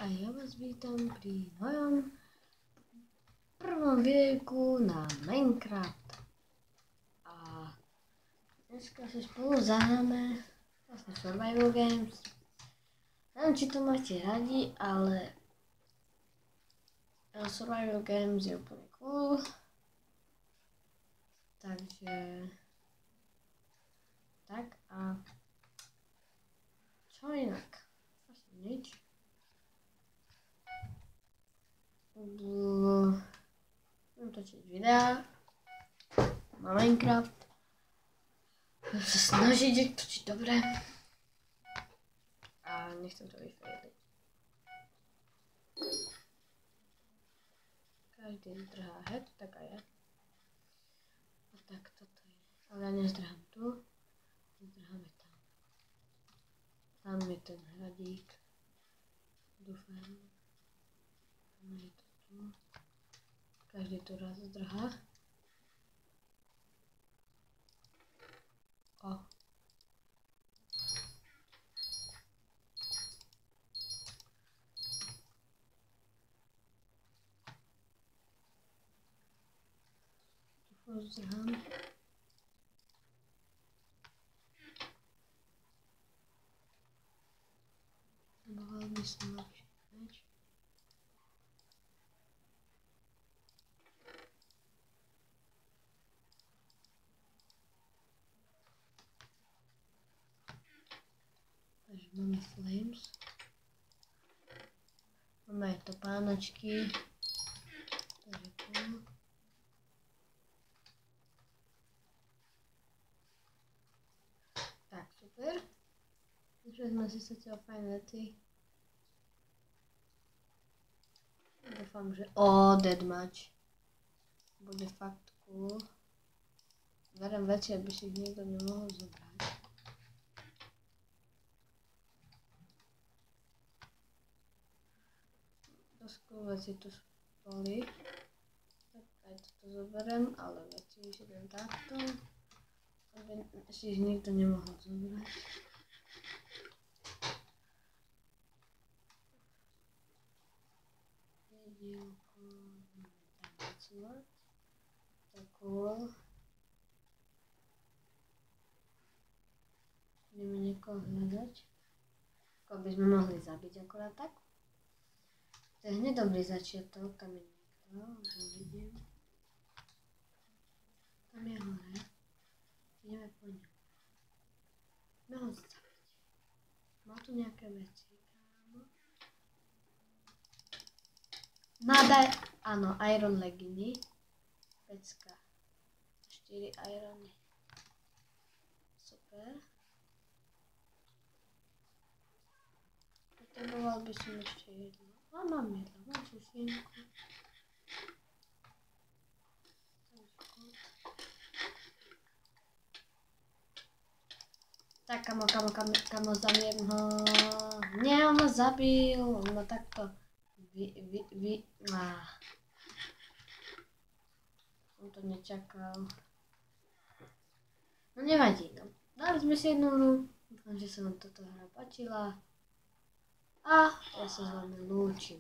a ja vás vítam pri mojom prvom videjku na Minecraft. A dneska si spolu zahráme vlastne Survival Games. Neviem, či to máte radi, ale Survival Games je úplne cool. Takže tak a čo inak? Asi nič. Budem točiť videá na Minecraft. Budem sa snažiť točiť dobre. A nechcem to vyfailiť. Každý zdrhá head, tak aj ja. A tak toto je. Ale ja nezdrhám tu. Zdrháme tam. Tam je ten hradík. Dúfam. Tam je to tu. Každý to raz zdrhá. O. Tu zdrhám. Mohol by som lepšie meč. Takže máme flames. Máme aj topánočky. Takže tu. Tak, super. Už sme si zatiaľ fajn veci. Dúfam, že deadmatch bude fakt cool. Berem veci, aby si ich niekto nemohol zobrať. Dosť cool veci tu boli. Tak aj toto zoberiem, ale veci si dám takto, aby si ich nikto nemohol zobrať. To je cool. Ideme niekoho hľadať. Koho by sme mohli zabiť akorát tak. To je hneď dobrý začiatok, tam je niekto, už ho vidím. Tam je hore. Ideme po ňom. Ideme ho zabiť. Má tu nejaké veci, kámo. Áno, iron leginy. 5. 4 irony. Super. Potreboval by som ešte jedno. A mám jedno, mám sušinku. Tak, kamo, zabijem ho. Nie, on ma zabil. On ma takto Som to nečakal. No nevadí, no. Dali sme si jednu hru. Dúfam, že sa vám toto hra páčila. A ja sa s vami lúčim.